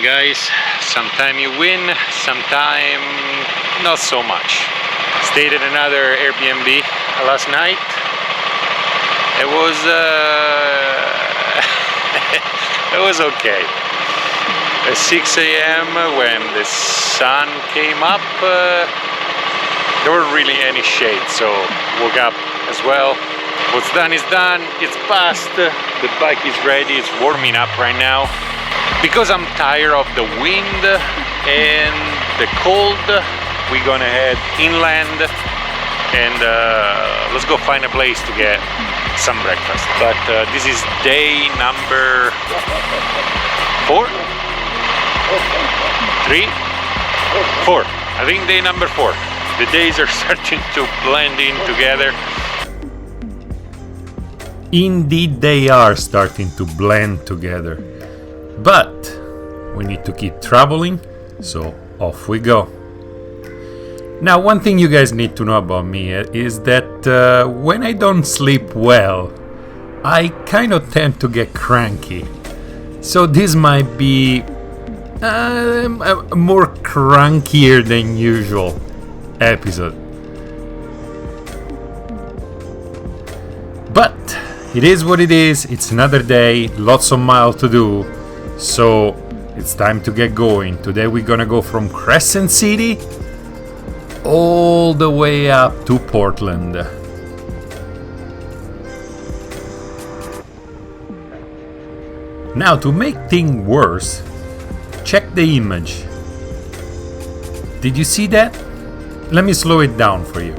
guys. Sometime you win, sometime not so much. Stayed at another Airbnb last night. It was it was okay. At 6 a.m. when the sun came up, there weren't really any shade, so woke up as well. What's done is done, it's past, the bike is ready, it's warming up right now. Because I'm tired of the wind and the cold, we're gonna head inland and let's go find a place to get some breakfast. But this is day number 4? 3? 4. I think day number 4. The days are starting to blend in together. Indeed, they are starting to blend together. But we need to keep traveling, so off we go. Now, one thing you guys need to know about me is that when I don't sleep well, I kind of tend to get cranky. So this might be a more crankier than usual episode. But it is what it is. It's another day, lots of miles to do. So it's time to get going. Today we're gonna go from Crescent City all the way up to Portland. Now, to make things worse, check the image. Did you see that? Let me slow it down for you.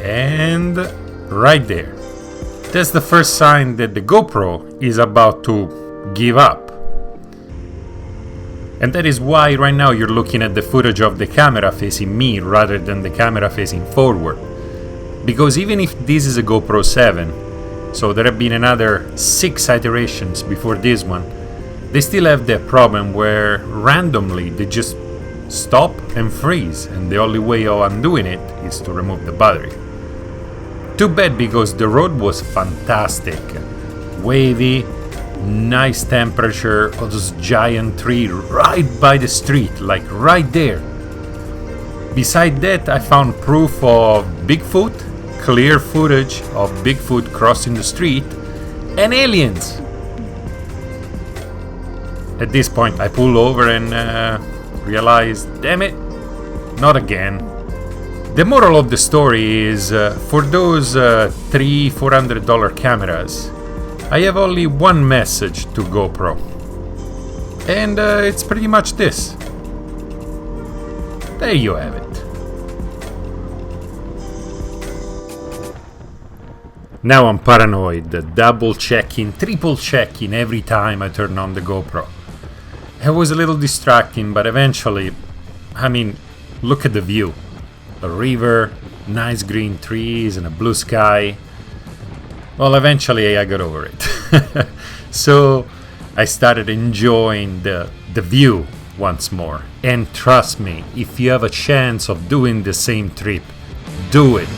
And right there. That's the first sign that the GoPro is about to give up. And that is why right now you're looking at the footage of the camera facing me rather than the camera facing forward. Because even if this is a GoPro 7, so there have been another 6 iterations before this one, they still have that problem where randomly they just stop and freeze, and the only way of undoing it is to remove the battery. Too bad, because the road was fantastic. Wavy, nice temperature, of this giant tree right by the street, like right there. Beside that, I found proof of Bigfoot, clear footage of Bigfoot crossing the street, and aliens. At this point, I pull over and realized, damn it, not again. The moral of the story is, for those $300-400 cameras, I have only one message to GoPro. And it's pretty much this. There you have it. Now I'm paranoid, double checking, triple checking every time I turn on the GoPro. It was a little distracting, but eventually, I mean, look at the view. A river, nice green trees, and a blue sky. Well, eventually I got over it. So I started enjoying the view once more. And trust me, if you have a chance of doing the same trip, do it.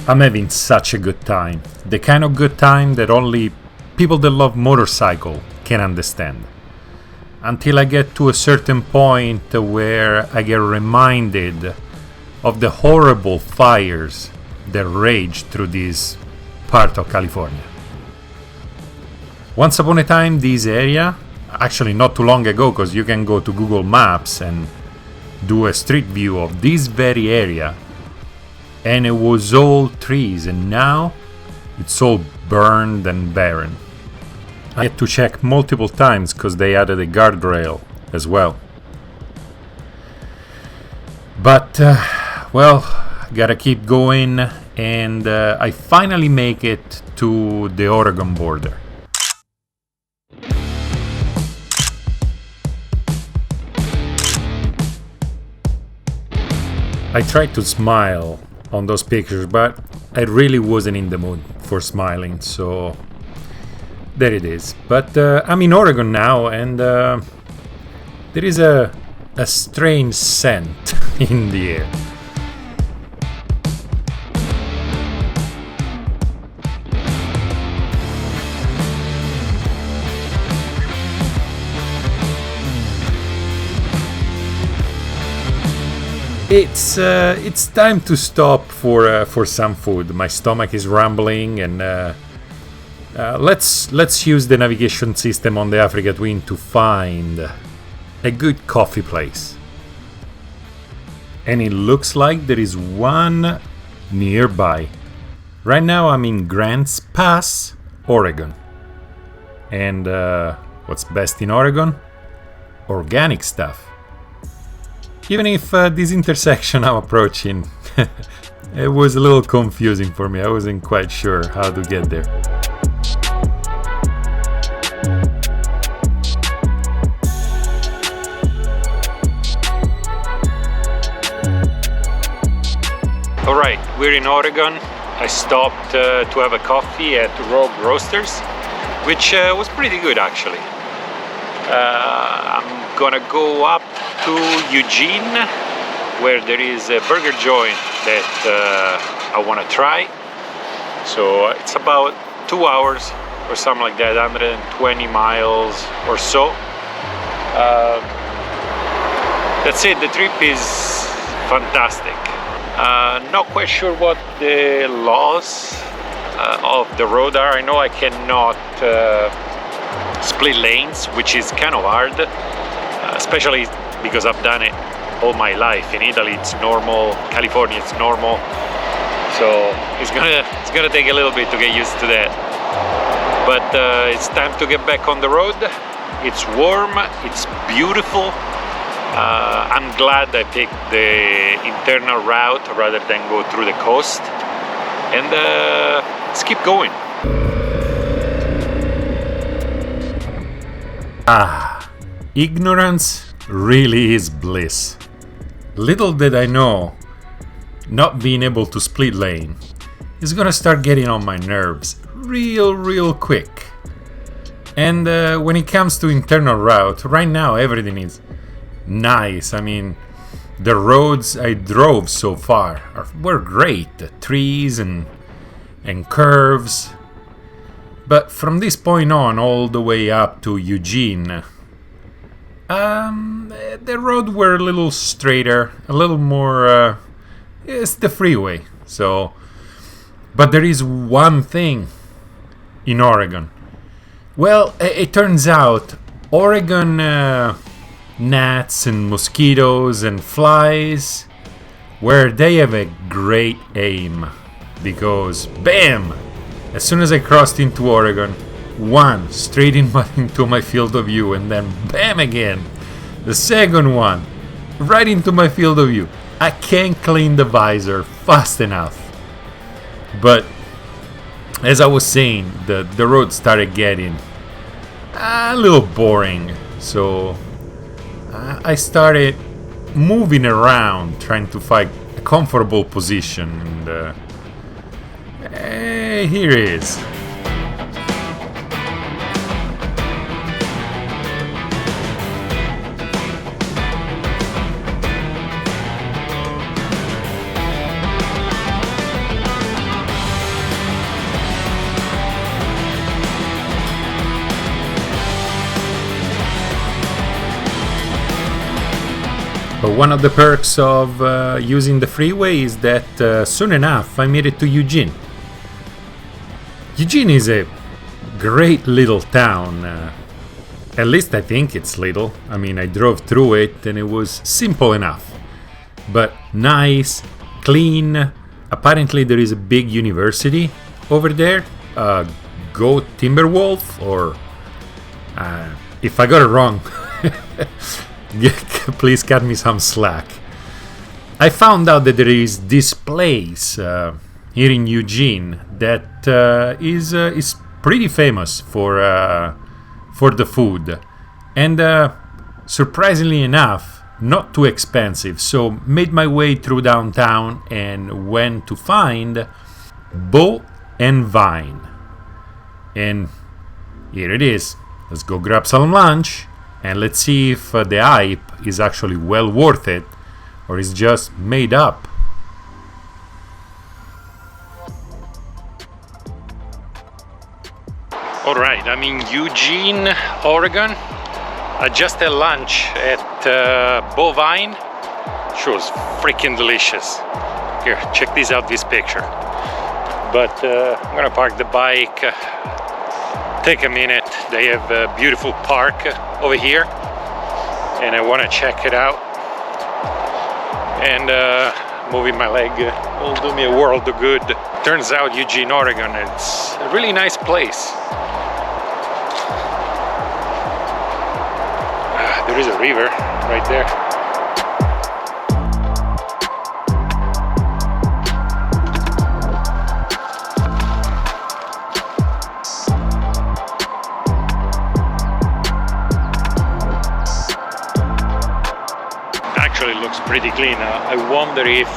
I'm having such a good time. The kind of good time that only people that love motorcycle can understand. Until I get to a certain point where I get reminded of the horrible fires that rage through this part of California. Once upon a time, this area, actually not too long ago, because you can go to Google Maps and do a street view of this very area, and it was all trees, and now it's all burned and barren. I had to check multiple times because they added a guardrail as well. But, well, gotta keep going, and I finally make it to the Oregon border. I tried to smile on those pictures, but I really wasn't in the mood for smiling, so there it is. But I'm in Oregon now, and there is a strange scent in the air. It's time to stop for some food. My stomach is rumbling, and let's use the navigation system on the Africa Twin to find a good coffee place. And it looks like there is one nearby. Right now I'm in Grants Pass, Oregon. And what's best in Oregon? Organic stuff. Even if this intersection I'm approaching, it was a little confusing for me. I wasn't quite sure how to get there. Alright, we're in Oregon. I stopped to have a coffee at Rogue Roasters, which was pretty good actually. I'm gonna go up to Eugene, where there is a burger joint that I want to try. So it's about 2 hours or something like that, 120 miles or so. That's it, the trip is fantastic. Not quite sure what the laws of the road are. I know I cannot split lanes, which is kind of hard, especially because I've done it all my life. In Italy it's normal, California it's normal, so it's gonna take a little bit to get used to that. But it's time to get back on the road. It's warm, it's beautiful. I'm glad I picked the internal route rather than go through the coast, and let's keep going. Ignorance really is bliss. Little did I know, not being able to split lane is gonna start getting on my nerves real quick. And when it comes to internal route, right now everything is nice. I mean, the roads I drove so far were great, the trees and curves. But from this point on, all the way up to Eugene, the road were a little straighter, a little more. It's the freeway. So, but there is one thing in Oregon. Well, it turns out Oregon gnats and mosquitoes and flies, where they have a great aim, because bam! As soon as I crossed into Oregon, one straight into my field of view, and then bam again, the second one right into my field of view. I can't clean the visor fast enough. But as I was saying, the road started getting a little boring, so I started moving around, trying to find a comfortable position, and here it is. But one of the perks of using the freeway is that soon enough I made it to Eugene. Eugene is a great little town. At least I think it's little. I mean, I drove through it and it was simple enough. But nice, clean. Apparently there is a big university over there. Go Timberwolf, or if I got it wrong, please cut me some slack. I found out that there is this place here in Eugene that is pretty famous for the food, and surprisingly enough, not too expensive. So made my way through downtown and went to find Bo and Vine. And here it is. Let's go grab some lunch and let's see if the hype is actually well worth it or is just made up. Alright, I'm in Eugene, Oregon. I just had lunch at Bovine. Sure, was freaking delicious. Here, check this out, this picture. But I'm gonna park the bike, take a minute. They have a beautiful park over here and I wanna check it out. And moving my leg will do me a world of good. Turns out Eugene, Oregon, it's a really nice place. There is a river right there. Actually looks pretty clean. I wonder if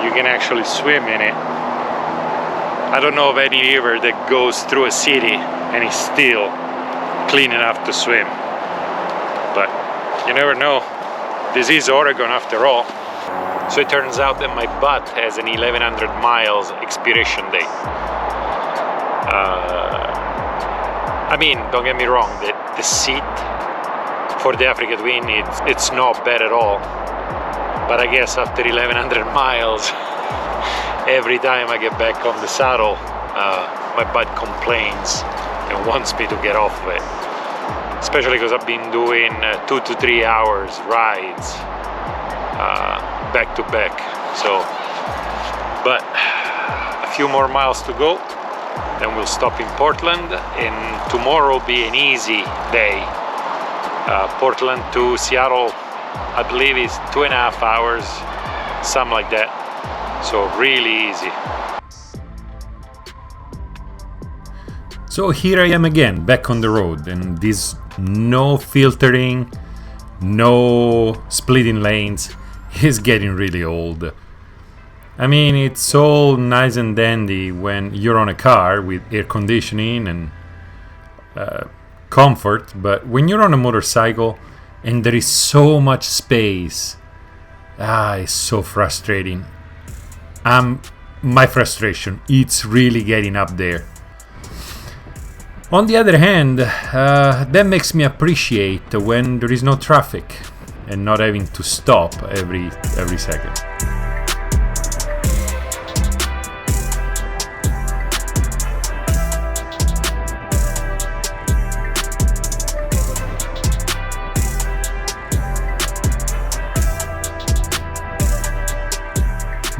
you can actually swim in it. I don't know of any river that goes through a city and is still clean enough to swim, but you never know. This is Oregon after all. So it turns out that my butt has an 1100 miles expiration date. I mean, don't get me wrong, the seat for the Africa Twin, it's not bad at all, but I guess after 1100 miles, every time I get back on the saddle, my butt complains and wants me to get off of it, especially because I've been doing 2 to 3 hours rides back to back. So, but a few more miles to go, then we'll stop in Portland, and tomorrow will be an easy day. Portland to Seattle, I believe, is 2.5 hours, something like that. So really easy. So here I am again, back on the road, and this no filtering, no splitting lanes is getting really old. I mean, it's all nice and dandy when you're on a car with air conditioning and comfort, but when you're on a motorcycle and there is so much space, it's so frustrating. My frustration, it's really getting up there. On the other hand, that makes me appreciate when there is no traffic and not having to stop every second.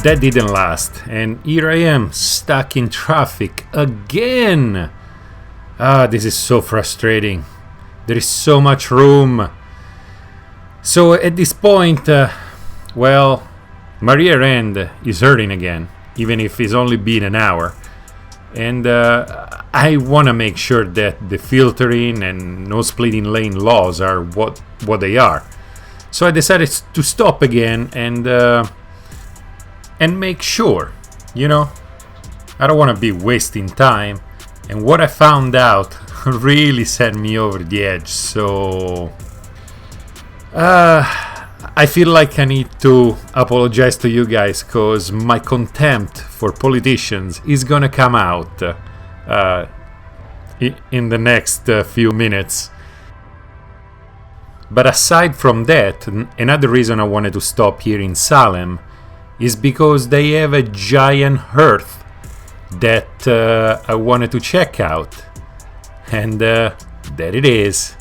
That didn't last, and here I am, stuck in traffic again. This is so frustrating. There is so much room. So at this point, well, my rear end is hurting again, even if it's only been an hour. And I want to make sure that the filtering and no splitting lane laws are what they are. So I decided to stop again and make sure, you know, I don't want to be wasting time. And what I found out really set me over the edge, so I feel like I need to apologize to you guys, because my contempt for politicians is gonna come out in the next few minutes. But aside from that, another reason I wanted to stop here in Salem is because they have a giant hearth that I wanted to check out, and there it is.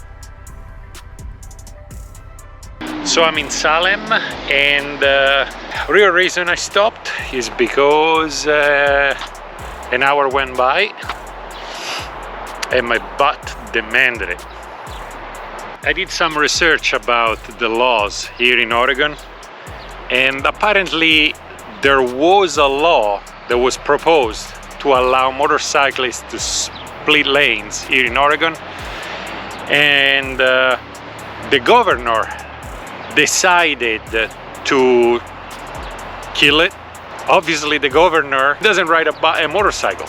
So I'm in Salem, and real reason I stopped is because an hour went by and my butt demanded it. I did some research about the laws here in Oregon, and apparently there was a law that was proposed to allow motorcyclists to split lanes here in Oregon, and the governor decided to kill it. Obviously the governor doesn't ride a motorcycle.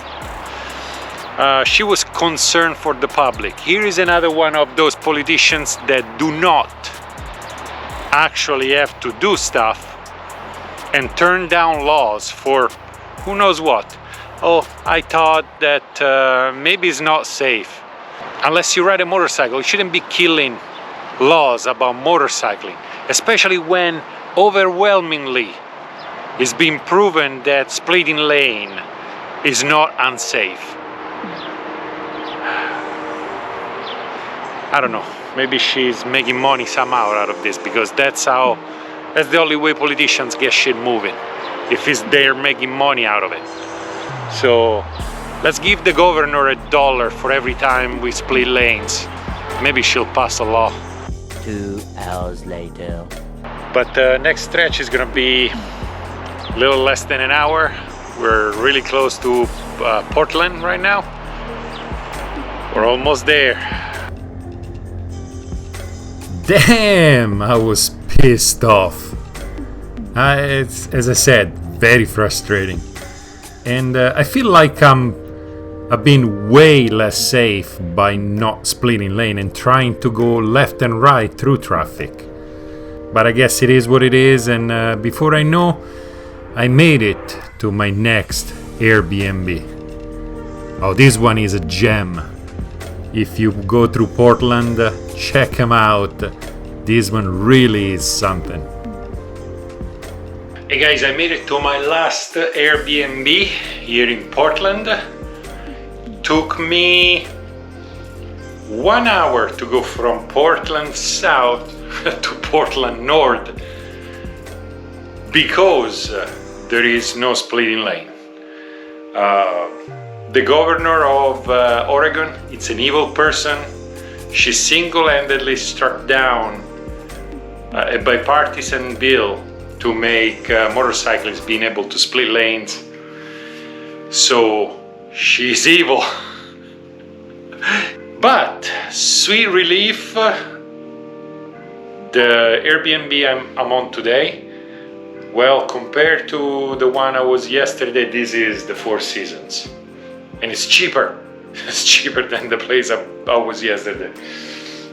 She was concerned for the public. Here is another one of those politicians that do not actually have to do stuff and turn down laws for who knows what. Oh, I thought that maybe it's not safe. Unless you ride a motorcycle, you shouldn't be killing laws about motorcycling, especially when overwhelmingly it's been proven that splitting lane is not unsafe. I don't know, maybe she's making money somehow out of this, because that's the only way politicians get shit moving, if they're making money out of it. So let's give the governor $1 for every time we split lanes. Maybe she'll pass a law. 2 hours later. But the next stretch is gonna be a little less than an hour. We're really close to Portland right now. We're almost there. Damn, I was pissed off. It's, as I said, very frustrating. And I feel like I've been way less safe by not splitting lane and trying to go left and right through traffic. But I guess it is what it is, and before I know, I made it to my next Airbnb. Oh, this one is a gem. If you go through Portland, check them out. This one really is something. Hey guys, I made it to my last Airbnb here in Portland. Took me 1 hour to go from Portland South to Portland North because there is no splitting lane. The governor of Oregon, it's an evil person. She single-handedly struck down a bipartisan bill to make motorcyclists being able to split lanes. So she's evil. But sweet relief, the Airbnb I'm on today, well, compared to the one I was yesterday, this is the Four Seasons. And it's cheaper. It's cheaper than the place I was yesterday.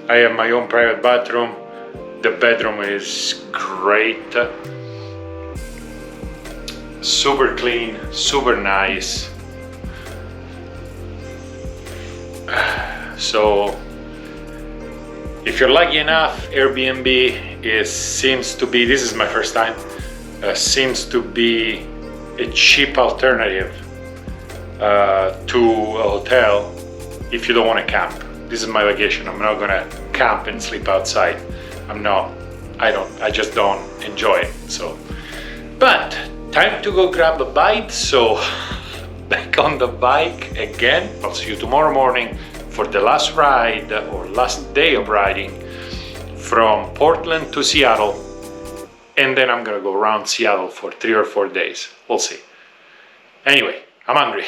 I have my own private bathroom. The bedroom is great. Super clean, super nice. So if you're lucky enough, Airbnb seems to be, this is my first time, seems to be a cheap alternative to a hotel if you don't want to camp. This is my vacation. I'm not gonna camp and sleep outside. I just don't enjoy it. So, but time to go grab a bite. So back on the bike again. I'll see you tomorrow morning for the last ride or last day of riding from Portland to Seattle. And then I'm gonna go around Seattle for 3 or 4 days. We'll see. Anyway, I'm hungry.